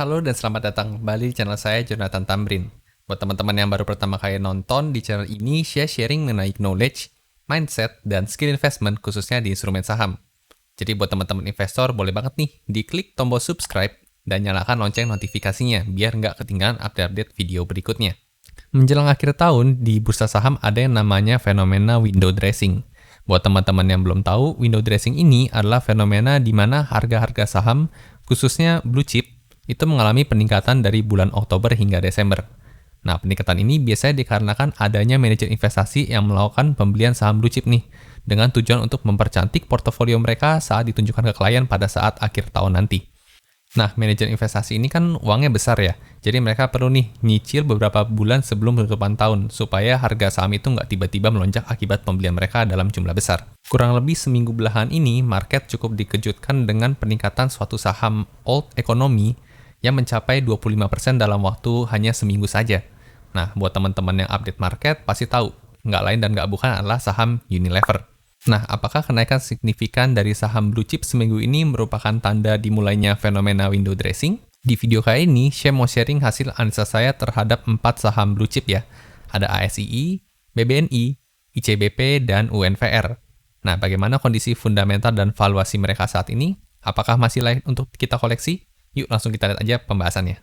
Halo dan selamat datang kembali di channel saya, Jonathan Tamrin. Buat teman-teman yang baru pertama kali nonton, di channel ini saya sharing mengenai knowledge, mindset, dan skill investment khususnya di instrumen saham. Jadi buat teman-teman investor, boleh banget nih diklik tombol subscribe dan nyalakan lonceng notifikasinya biar nggak ketinggalan update-update video berikutnya. Menjelang akhir tahun, di bursa saham ada yang namanya fenomena window dressing. Buat teman-teman yang belum tahu, window dressing ini adalah fenomena di mana harga-harga saham, khususnya blue chip, itu mengalami peningkatan dari bulan Oktober hingga Desember. Nah, peningkatan ini biasanya dikarenakan adanya manajer investasi yang melakukan pembelian saham blue chip nih, dengan tujuan untuk mempercantik portofolio mereka saat ditunjukkan ke klien pada saat akhir tahun nanti. Nah, manajer investasi ini kan uangnya besar ya, jadi mereka perlu nih nyicil beberapa bulan sebelum penutupan tahun, supaya harga saham itu nggak tiba-tiba melonjak akibat pembelian mereka dalam jumlah besar. Kurang lebih seminggu belahan ini, market cukup dikejutkan dengan peningkatan suatu saham old economy yang mencapai 25% dalam waktu hanya seminggu saja. Nah, buat teman-teman yang update market, pasti tahu, nggak lain dan nggak bukan adalah saham Unilever. Nah, apakah kenaikan signifikan dari saham blue chip seminggu ini merupakan tanda dimulainya fenomena window dressing? Di video kali ini, saya mau sharing hasil analisa saya terhadap 4 saham blue chip ya. Ada ASII, BBNI, ICBP, dan UNVR. Nah, bagaimana kondisi fundamental dan valuasi mereka saat ini? Apakah masih layak untuk kita koleksi? Yuk langsung kita lihat aja pembahasannya.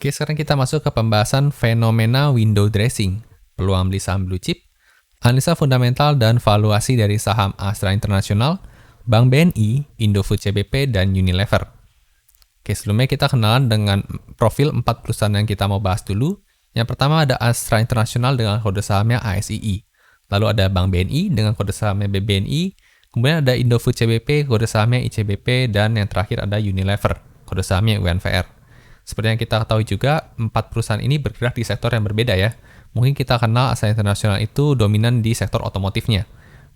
Oke, sekarang kita masuk ke pembahasan fenomena window dressing, peluang beli saham blue chip, analisa fundamental dan valuasi dari saham Astra International, Bank BNI, Indofood CBP, dan Unilever. Oke, sebelumnya kita kenalan dengan profil 4 perusahaan yang kita mau bahas dulu. Yang pertama ada Astra International dengan kode sahamnya ASII. Lalu ada Bank BNI dengan kode sahamnya BBNI, kemudian ada Indofood CBP, kode sahamnya ICBP, dan yang terakhir ada Unilever, kode sahamnya UNVR. Seperti yang kita ketahui juga, 4 perusahaan ini bergerak di sektor yang berbeda ya. Mungkin kita kenal Astra International itu dominan di sektor otomotifnya.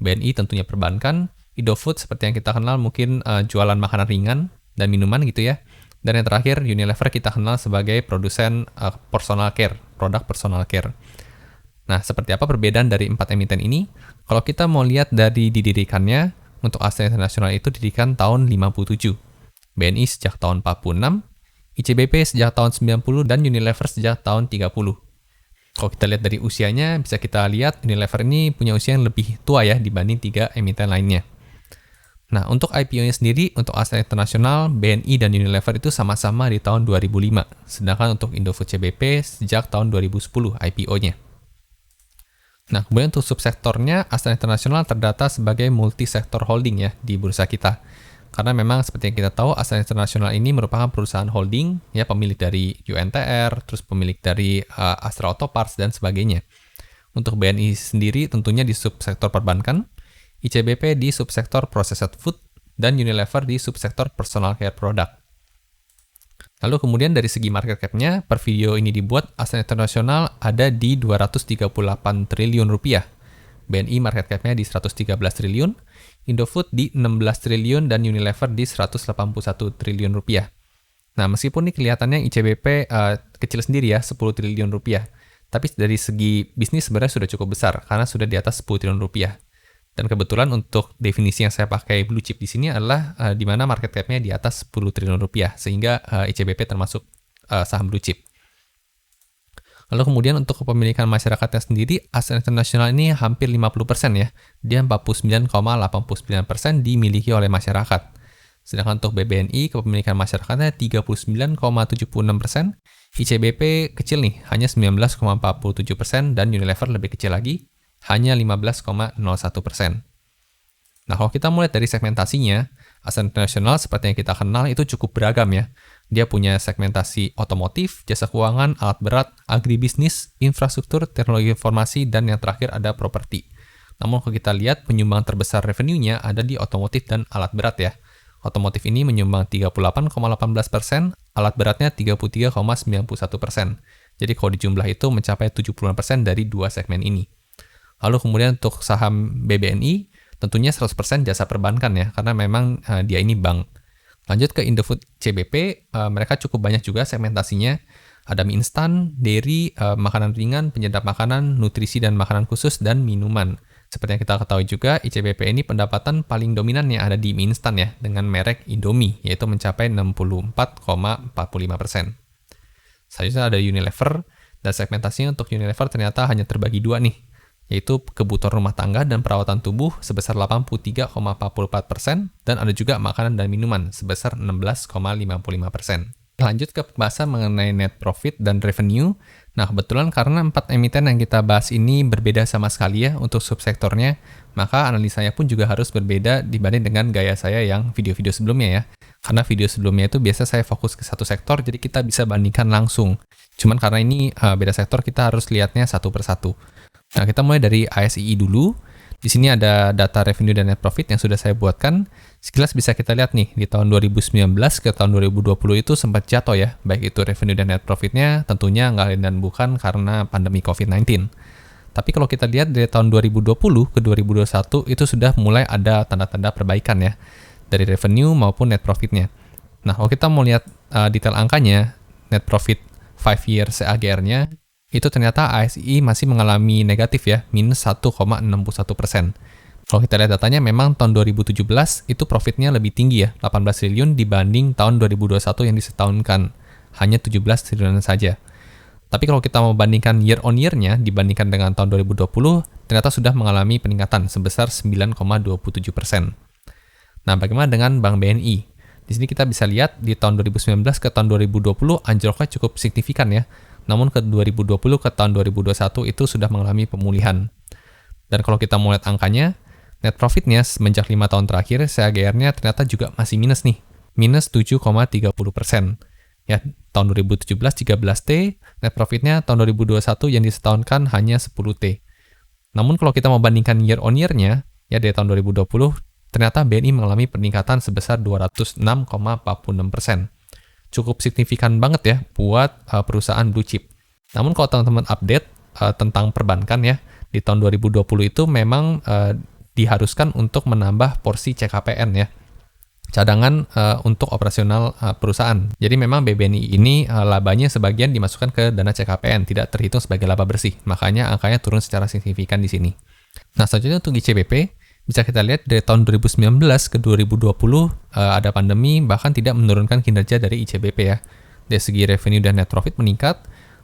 BNI tentunya perbankan, Indofood seperti yang kita kenal mungkin jualan makanan ringan dan minuman gitu ya. Dan yang terakhir, Unilever kita kenal sebagai produsen personal care, produk personal care. Nah, seperti apa perbedaan dari 4 emiten ini? Kalau kita mau lihat dari didirikannya, untuk Astra International itu didirikan tahun 57, BNI sejak tahun 46, ICBP sejak tahun 90, dan Unilever sejak tahun 30. Kalau kita lihat dari usianya, bisa kita lihat Unilever ini punya usia yang lebih tua ya dibanding 3 emiten lainnya. Nah, untuk IPO-nya sendiri, untuk Astra International, BNI, dan Unilever itu sama-sama di tahun 2005, sedangkan untuk Indofood CBP sejak tahun 2010 IPO-nya. Nah, kemudian untuk subsektornya, Astra International terdata sebagai multi-sektor holding ya di bursa kita. Karena memang seperti yang kita tahu, Astra International ini merupakan perusahaan holding, ya pemilik dari UNTR, terus pemilik dari Astra Auto Parts, dan sebagainya. Untuk BNI sendiri tentunya di subsektor perbankan, ICBP di subsektor processed food, dan Unilever di subsektor personal care product. Lalu kemudian dari segi market cap-nya, per video ini dibuat, Astra International ada di 238 triliun rupiah. BNI market cap-nya di 113 triliun, Indofood di 16 triliun, dan Unilever di 181 triliun rupiah. Nah, meskipun ini kelihatannya ICBP kecil sendiri ya, 10 triliun rupiah. Tapi dari segi bisnis sebenarnya sudah cukup besar, karena sudah di atas 10 triliun rupiah. Dan kebetulan untuk definisi yang saya pakai blue chip di sini adalah di mana market cap-nya di atas 10 triliun rupiah, sehingga ICBP termasuk saham blue chip. Lalu kemudian untuk kepemilikan masyarakatnya sendiri, Astra International ini hampir 50% ya. Dia 49,89% dimiliki oleh masyarakat. Sedangkan untuk BBNI, kepemilikan masyarakatnya 39,76%. ICBP kecil nih, hanya 19,47%, dan Unilever lebih kecil lagi, hanya 15,01%. Nah, kalau kita mulai dari segmentasinya, Astra International seperti yang kita kenal itu cukup beragam ya. Dia punya segmentasi otomotif, jasa keuangan, alat berat, agribisnis, infrastruktur, teknologi informasi, dan yang terakhir ada properti. Namun kalau kita lihat penyumbang terbesar revenue-nya ada di otomotif dan alat berat ya. Otomotif ini menyumbang 38,18%, alat beratnya 33,91%. Jadi kalau dijumlah itu mencapai 70% dari dua segmen ini. Lalu kemudian untuk saham BBNI, tentunya 100% jasa perbankan ya, karena memang dia ini bank. Lanjut ke Indofood CBP, mereka cukup banyak juga segmentasinya. Ada mie instan, dairy, makanan ringan, penyedap makanan, nutrisi dan makanan khusus, dan minuman. Seperti yang kita ketahui juga, ICBP ini pendapatan paling dominan yang ada di mie instan ya, dengan merek Indomie, yaitu mencapai 64,45%. Selanjutnya ada Unilever, dan segmentasinya untuk Unilever ternyata hanya terbagi dua nih, yaitu kebutuhan rumah tangga dan perawatan tubuh sebesar 83,44%, dan ada juga makanan dan minuman sebesar 16,55%. Lanjut ke pembahasan mengenai net profit dan revenue. Nah, kebetulan karena 4 emiten yang kita bahas ini berbeda sama sekali ya untuk subsektornya, maka analisanya pun juga harus berbeda dibanding dengan gaya saya yang video-video sebelumnya ya. Karena video sebelumnya itu biasa saya fokus ke satu sektor, jadi kita bisa bandingkan langsung. Cuman karena ini beda sektor, kita harus lihatnya satu persatu. Nah, kita mulai dari ASII dulu. Di sini ada data revenue dan net profit yang sudah saya buatkan. Sekilas bisa kita lihat nih, di tahun 2019 ke tahun 2020 itu sempat jatuh ya, baik itu revenue dan net profitnya tentunya nggak lain dan bukan karena pandemi COVID-19. Tapi kalau kita lihat dari tahun 2020 ke 2021 itu sudah mulai ada tanda-tanda perbaikan ya, dari revenue maupun net profitnya. Nah, kalau kita mau lihat detail angkanya, net profit 5 year CAGR-nya, itu ternyata ASI masih mengalami negatif ya, minus 1,61%. Kalau kita lihat datanya, memang tahun 2017 itu profitnya lebih tinggi ya, 18 triliun dibanding tahun 2021 yang disetahunkan, hanya 17 triliun saja. Tapi kalau kita mau bandingkan year on year-nya dibandingkan dengan tahun 2020, ternyata sudah mengalami peningkatan sebesar 9,27%. Nah, bagaimana dengan Bank BNI? Di sini kita bisa lihat di tahun 2019 ke tahun 2020 anjloknya cukup signifikan ya. Namun ke 2020 ke tahun 2021 itu sudah mengalami pemulihan. Dan kalau kita mau lihat angkanya, net profitnya semenjak 5 tahun terakhir, CAGR-nya ternyata juga masih minus nih, minus 7,30%. Ya, tahun 2017 13T, net profitnya tahun 2021 yang disetahunkan hanya 10T. Namun kalau kita mau bandingkan year on year-nya, ya dari tahun 2020, ternyata BNI mengalami peningkatan sebesar 206,46%. Cukup signifikan banget ya buat perusahaan blue chip. Namun kalau teman-teman update tentang perbankan ya, di tahun 2020 itu memang diharuskan untuk menambah porsi CKPN ya, cadangan untuk operasional perusahaan. Jadi memang BBNI ini labanya sebagian dimasukkan ke dana CKPN, tidak terhitung sebagai laba bersih. Makanya angkanya turun secara signifikan di sini. Nah, selanjutnya untuk ICBP, bisa kita lihat dari tahun 2019 ke 2020 ada pandemi, bahkan tidak menurunkan kinerja dari ICBP ya. Dari segi revenue dan net profit meningkat,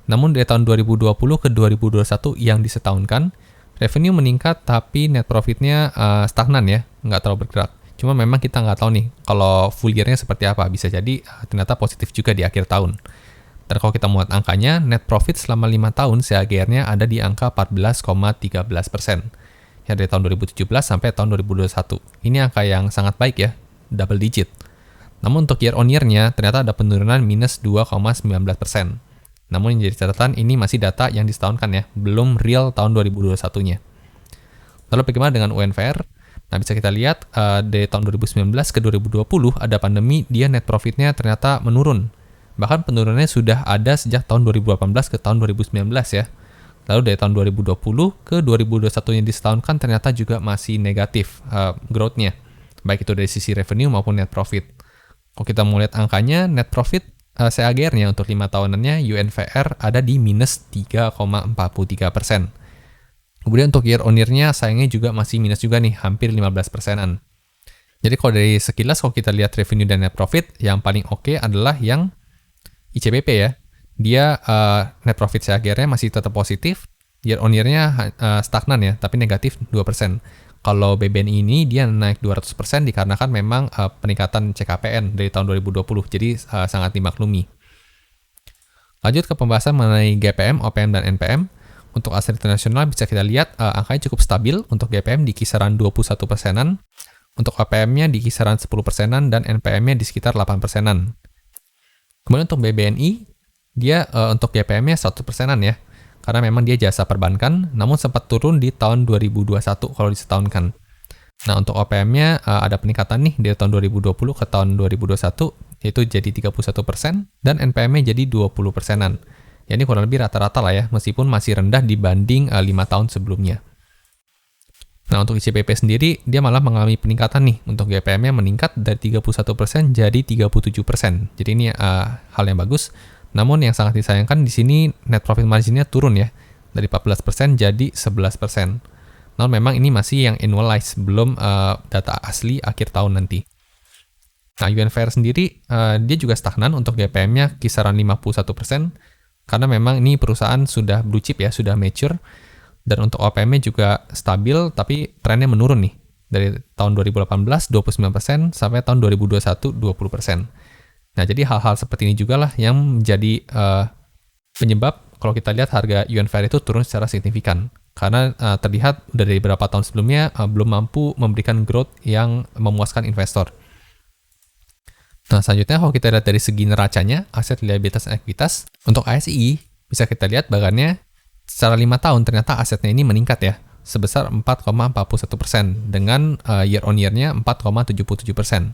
namun dari tahun 2020 ke 2021 yang disetahunkan, revenue meningkat tapi net profitnya stagnan ya, nggak terlalu bergerak. Cuma memang kita nggak tahu nih kalau full year-nya seperti apa, bisa jadi ternyata positif juga di akhir tahun. Dan kalau kita muat angkanya, net profit selama 5 tahun CAGR-nya ada di angka 14,13%. Ya, dari tahun 2017 sampai tahun 2021. Ini angka yang sangat baik ya, double digit. Namun untuk year on year-nya ternyata ada penurunan minus 2,19%. Namun yang jadi catatan ini masih data yang disetahunkan ya, belum real tahun 2021-nya. Lalu bagaimana dengan UNVR? Nah, bisa kita lihat dari tahun 2019 ke 2020 ada pandemi, dia net profitnya ternyata menurun. Bahkan penurunannya sudah ada sejak tahun 2018 ke tahun 2019 ya. Lalu dari tahun 2020 ke 2021 yang disetahunkan ternyata juga masih negatif growth-nya, baik itu dari sisi revenue maupun net profit. Kalau kita mau lihat angkanya, net profit CAGR-nya untuk 5 tahunannya UNVR ada di minus 3,43%. Kemudian untuk year on year-nya sayangnya juga masih minus juga nih, hampir 15%-an. Jadi kalau dari sekilas, kalau kita lihat revenue dan net profit, yang paling oke adalah yang ICBP ya. Dia net profit CAGR-nya masih tetap positif, year on year-nya stagnan ya, tapi negatif 2%. Kalau BBNI ini dia naik 200% dikarenakan memang peningkatan CKPN dari tahun 2020, jadi sangat dimaklumi. Lanjut ke pembahasan mengenai GPM, OPM, dan NPM. Untuk aset internasional bisa kita lihat angkanya cukup stabil, untuk GPM di kisaran 21%-an, untuk OPM-nya di kisaran 10%-an, dan NPM-nya di sekitar 8%-an. Kemudian untuk BBNI, dia untuk GPM-nya 100%-an ya, karena memang dia jasa perbankan, namun sempat turun di tahun 2021 kalau disetahunkan. Nah, untuk OPM-nya ada peningkatan nih dari tahun 2020 ke tahun 2021, yaitu jadi 31%, dan NPM-nya jadi 20%-an. Ya, ini kurang lebih rata-rata lah ya, meskipun masih rendah dibanding 5 tahun sebelumnya. Nah, untuk ICBP sendiri, dia malah mengalami peningkatan nih. Untuk GPM-nya meningkat dari 31% jadi 37%. Jadi ini hal yang bagus. Namun yang sangat disayangkan di sini net profit margin-nya turun ya, dari 14% jadi 11%. Namun memang ini masih yang annualized, belum data asli akhir tahun nanti. Nah, UNVR sendiri, dia juga stagnan untuk GPM-nya kisaran 51%, karena memang ini perusahaan sudah blue chip ya, sudah mature, dan untuk OPM-nya juga stabil, tapi trennya menurun nih. Dari tahun 2018, 29%, sampai tahun 2021, 20%. Nah, jadi hal-hal seperti ini juga lah yang menjadi penyebab kalau kita lihat harga UNVR itu turun secara signifikan. Karena terlihat dari beberapa tahun sebelumnya belum mampu memberikan growth yang memuaskan investor. Nah, selanjutnya kalau kita lihat dari segi neracanya, aset, liabilitas, dan ekuitas, untuk ASI bisa kita lihat bahkannya secara 5 tahun ternyata asetnya ini meningkat ya, sebesar 4,41% dengan year on year-nya 4,77%.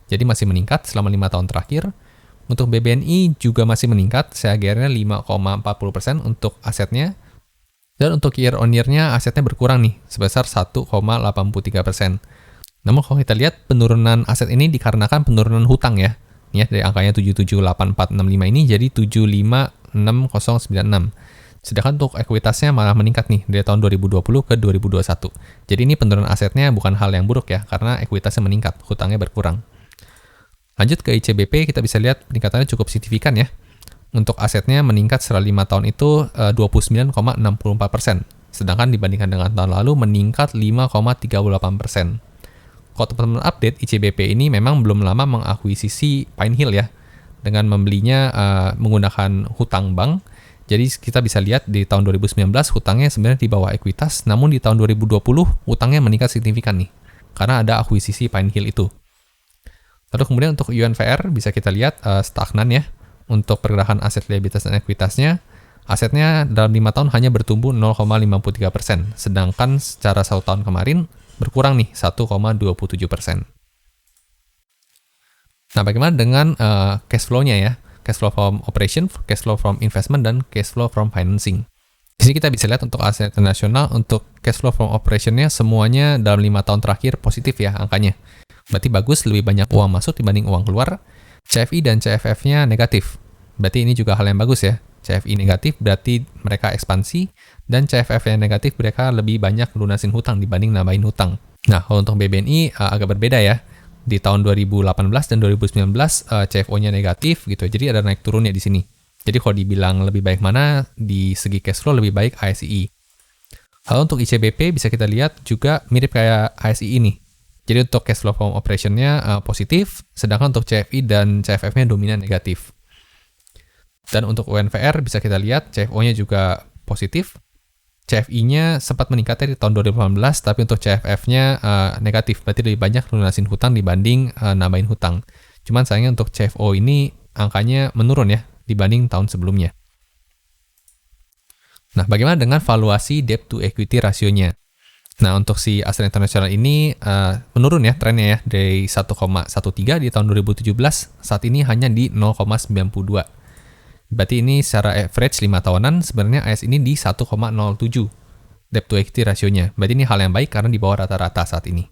Jadi masih meningkat selama 5 tahun terakhir. Untuk BBNI juga masih meningkat, CAGR-nya 5,40% untuk asetnya. Dan untuk year on year-nya asetnya berkurang nih, sebesar 1,83%. Namun kalau kita lihat penurunan aset ini dikarenakan penurunan hutang ya. Ya, dari angkanya 778465 ini jadi 756096. Sedangkan untuk ekuitasnya malah meningkat nih dari tahun 2020 ke 2021. Jadi ini penurunan asetnya bukan hal yang buruk ya, karena ekuitasnya meningkat, hutangnya berkurang. Lanjut ke ICBP, kita bisa lihat peningkatannya cukup signifikan ya. Untuk asetnya meningkat setelah 5 tahun itu 29,64%. Sedangkan dibandingkan dengan tahun lalu meningkat 5,38%. Kalau teman-teman update, ICBP ini memang belum lama mengakuisisi Pine Hill ya, dengan membelinya menggunakan hutang bank. Jadi kita bisa lihat di tahun 2019 hutangnya sebenarnya di bawah ekuitas, namun di tahun 2020 hutangnya meningkat signifikan nih, karena ada akuisisi Pine Hill itu. Lalu kemudian untuk UNVR bisa kita lihat stagnan ya, untuk pergerakan aset, liabilitas, dan ekuitasnya. Asetnya dalam 5 tahun hanya bertumbuh 0,53%, sedangkan secara 1 tahun kemarin berkurang nih 1,27%. Nah, bagaimana dengan cash flow-nya ya? Cash flow from operation, cash flow from investment, dan cash flow from financing. Di sini kita bisa lihat untuk aset internasional, untuk cash flow from operation-nya semuanya dalam 5 tahun terakhir positif ya angkanya. Berarti bagus, lebih banyak uang masuk dibanding uang keluar. CFI dan CFF-nya negatif. Berarti ini juga hal yang bagus ya. CFI negatif berarti mereka ekspansi, dan CFF yang negatif mereka lebih banyak lunasin hutang dibanding nambahin hutang. Nah, kalau untuk BBNI agak berbeda ya. Di tahun 2018 dan 2019 CFO-nya negatif gitu. Jadi ada naik turunnya di sini. Jadi kalau dibilang lebih baik mana, di segi cash flow lebih baik ASI. Lalu untuk ICBP bisa kita lihat juga mirip kayak ASI ini. Jadi untuk cash flow from operation-nya positif, sedangkan untuk CFI dan CFF-nya dominan negatif. Dan untuk UNVR bisa kita lihat CFO-nya juga positif. CFI-nya sempat meningkatnya di tahun 2018, tapi untuk CFF-nya negatif, berarti lebih banyak lunasin hutang dibanding nambahin hutang. Cuman sayangnya untuk CFO ini angkanya menurun ya, dibanding tahun sebelumnya. Nah, bagaimana dengan valuasi debt to equity rasionya? Nah, untuk si Astra International ini menurun ya trennya ya, dari 1,13 di tahun 2017, saat ini hanya di 0,92. Berarti ini secara average 5 tahunan sebenarnya AS ini di 1,07 debt to equity rasionya. Berarti ini hal yang baik karena di bawah rata-rata saat ini.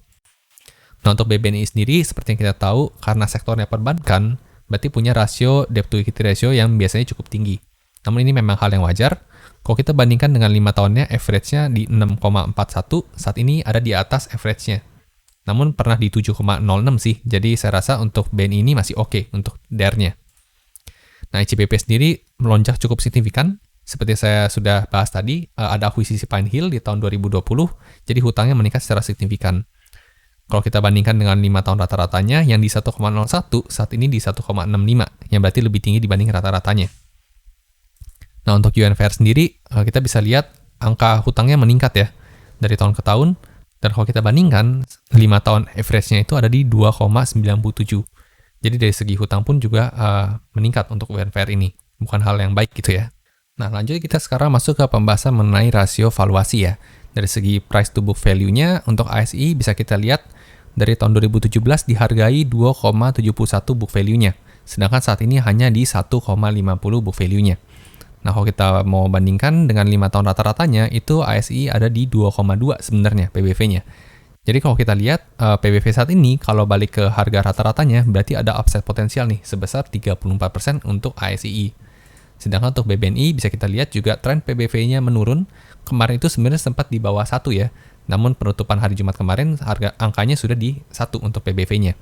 Nah, untuk BBNI sendiri seperti yang kita tahu karena sektornya perbankan, berarti punya rasio debt to equity ratio yang biasanya cukup tinggi. Namun ini memang hal yang wajar. Kalau kita bandingkan dengan 5 tahunnya, average-nya di 6,41, saat ini ada di atas average-nya. Namun pernah di 7,06 sih, jadi saya rasa untuk BNI ini masih oke untuk DER-nya. Nah, ICBP sendiri melonjak cukup signifikan. Seperti saya sudah bahas tadi, ada akuisisi Pine Hill di tahun 2020, jadi hutangnya meningkat secara signifikan. Kalau kita bandingkan dengan 5 tahun rata-ratanya, yang di 1,01, saat ini di 1,65, yang berarti lebih tinggi dibanding rata-ratanya. Nah, untuk UNVR sendiri, kita bisa lihat angka hutangnya meningkat ya, dari tahun ke tahun, dan kalau kita bandingkan, 5 tahun average-nya itu ada di 2,97. Jadi dari segi hutang pun juga meningkat untuk UNVR ini. Bukan hal yang baik gitu ya. Nah, lanjut kita sekarang masuk ke pembahasan mengenai rasio valuasi ya. Dari segi price to book value-nya, untuk ASI bisa kita lihat dari tahun 2017 dihargai 2,71 book value-nya. Sedangkan saat ini hanya di 1,50 book value-nya. Nah, kalau kita mau bandingkan dengan 5 tahun rata-ratanya, itu ASI ada di 2,2 sebenarnya PBV-nya. Jadi kalau kita lihat PBV saat ini, kalau balik ke harga rata-ratanya, berarti ada upside potensial nih, sebesar 34% untuk ASI. Sedangkan untuk BBNI bisa kita lihat juga tren PBV-nya menurun. Kemarin itu sebenarnya sempat di bawah 1 ya, Namun penutupan hari Jumat kemarin angkanya sudah di 1 untuk PBV-nya.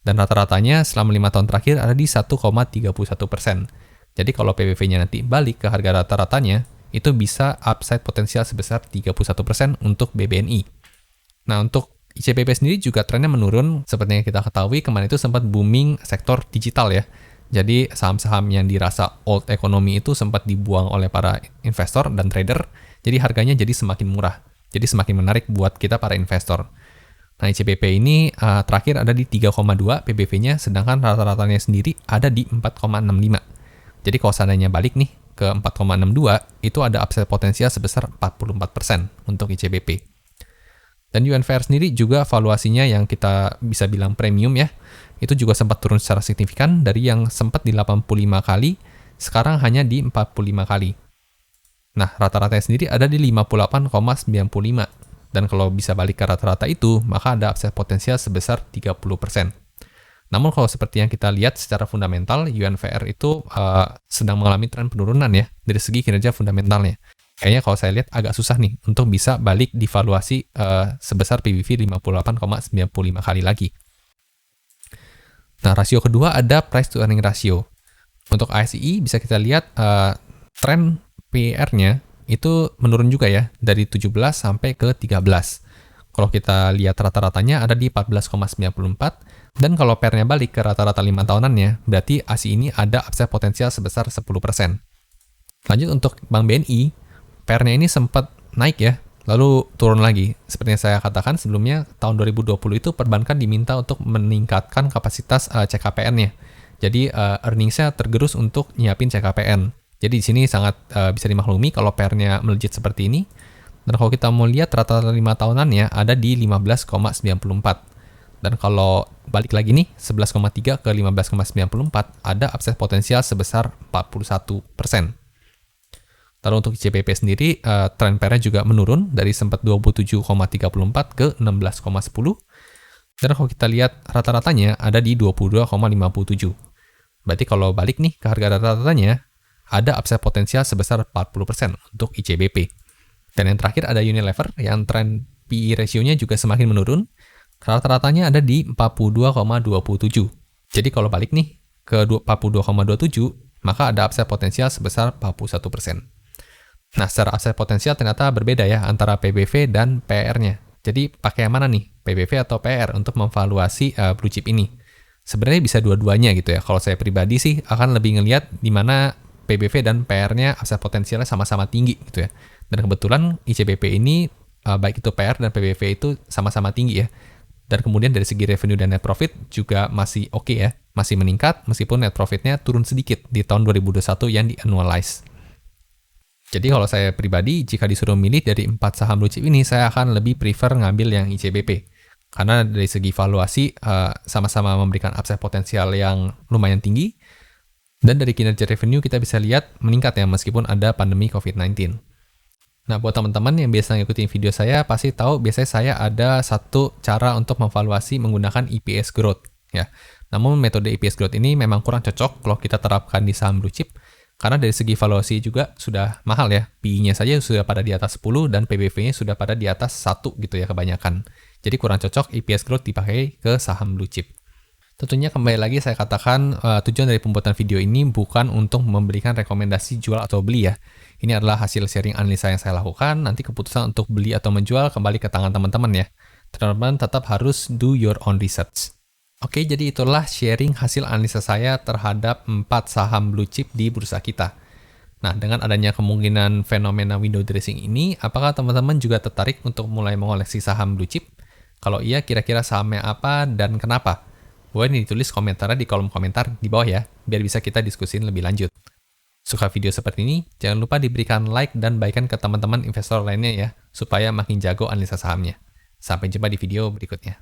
Dan rata-ratanya selama 5 tahun terakhir ada di 1,31%. Jadi kalau PBV-nya nanti balik ke harga rata-ratanya, itu bisa upside potensial sebesar 31% untuk BBNI. Nah, untuk ICBP sendiri juga trennya menurun. Seperti yang kita ketahui, kemarin itu sempat booming sektor digital ya. Jadi saham-saham yang dirasa old economy itu sempat dibuang oleh para investor dan trader. Jadi harganya jadi semakin murah. Jadi semakin menarik buat kita para investor. Nah, ICBP ini terakhir ada di 3,2 PBV-nya, sedangkan rata-ratanya sendiri ada di 4,65. Jadi kalau seandainya balik nih ke 4,62, itu ada upside potensial sebesar 44% untuk ICBP. Dan UNVR sendiri juga valuasinya yang kita bisa bilang premium ya, itu juga sempat turun secara signifikan dari yang sempat di 85 kali, sekarang hanya di 45 kali. Nah, rata-ratanya sendiri ada di 58,95. Dan kalau bisa balik ke rata-rata itu, maka ada upside potensial sebesar 30%. Namun kalau seperti yang kita lihat secara fundamental, UNVR itu sedang mengalami tren penurunan ya, dari segi kinerja fundamentalnya. Kayaknya kalau saya lihat agak susah nih untuk bisa balik di valuasi sebesar PBV 58,95 kali lagi. Nah, rasio kedua ada price to earning ratio. Untuk ASI bisa kita lihat tren PER-nya itu menurun juga ya, dari 17 sampai ke 13. Kalau kita lihat rata-ratanya ada di 14,94, dan kalau PER-nya balik ke rata-rata 5 tahunannya, berarti ASI ini ada upside potensial sebesar 10%. Lanjut untuk Bank BNI, PER-nya ini sempat naik ya, lalu turun lagi. Seperti yang saya katakan sebelumnya, tahun 2020 itu perbankan diminta untuk meningkatkan kapasitas CKPN-nya. Jadi earnings-nya tergerus untuk nyiapin CKPN. Jadi di sini sangat bisa dimaklumi kalau PER-nya melejit seperti ini. Dan kalau kita mau lihat rata-rata 5 tahunannya ada di 15,94. Dan kalau balik lagi nih 11,3 ke 15,94 ada upside potensial sebesar 41%. Lalu untuk ICBP sendiri tren PER-nya juga menurun dari sempat 27,34 ke 16,10. Dan kalau kita lihat rata-ratanya ada di 22,57. Berarti kalau balik nih ke harga rata-ratanya ada upside potensial sebesar 40% untuk ICBP. Dan yang terakhir ada Unilever yang tren PE ratio-nya juga semakin menurun. Rata-ratanya ada di 42,27. Jadi kalau balik nih ke 42,27, maka ada upside potensial sebesar 41%. Nah, secara upside potensial ternyata berbeda ya antara PBV dan PER-nya. Jadi pakai yang mana nih, PBV atau PER untuk memvaluasi blue chip ini? Sebenarnya bisa dua-duanya gitu ya. Kalau saya pribadi sih akan lebih ngelihat di mana PBV dan PR-nya upside potensialnya sama-sama tinggi gitu ya. Dan kebetulan ICBP ini baik itu PR dan PBV itu sama-sama tinggi ya. Dan kemudian dari segi revenue dan net profit juga masih oke ya, masih meningkat meskipun net profitnya turun sedikit di tahun 2021 yang di annualize. Jadi kalau saya pribadi jika disuruh milih dari 4 saham blue chip ini, saya akan lebih prefer ngambil yang ICBP. Karena dari segi valuasi sama-sama memberikan upside potensial yang lumayan tinggi. Dan dari kinerja revenue kita bisa lihat meningkat ya meskipun ada pandemi COVID-19. Nah, buat teman-teman yang biasa ngikutin video saya pasti tahu biasanya saya ada satu cara untuk memvaluasi menggunakan EPS growth ya. Namun metode EPS growth ini memang kurang cocok kalau kita terapkan di saham blue chip karena dari segi valuasi juga sudah mahal ya. PE-nya saja sudah pada di atas 10 dan PBV-nya sudah pada di atas 1 gitu ya kebanyakan. Jadi kurang cocok EPS growth dipakai ke saham blue chip. Tentunya kembali lagi saya katakan tujuan dari pembuatan video ini bukan untuk memberikan rekomendasi jual atau beli ya. Ini adalah hasil sharing analisa yang saya lakukan, nanti keputusan untuk beli atau menjual kembali ke tangan teman-teman ya. Teman-teman tetap harus do your own research. Oke, jadi itulah sharing hasil analisa saya terhadap 4 saham blue chip di bursa kita. Nah, dengan adanya kemungkinan fenomena window dressing ini, apakah teman-teman juga tertarik untuk mulai mengoleksi saham blue chip? Kalau iya, kira-kira sahamnya apa dan kenapa? Boleh ditulis komentarnya di kolom komentar di bawah ya, biar bisa kita diskusin lebih lanjut. Suka video seperti ini, jangan lupa diberikan like dan bagikan ke teman-teman investor lainnya ya, supaya makin jago analisa sahamnya. Sampai jumpa di video berikutnya.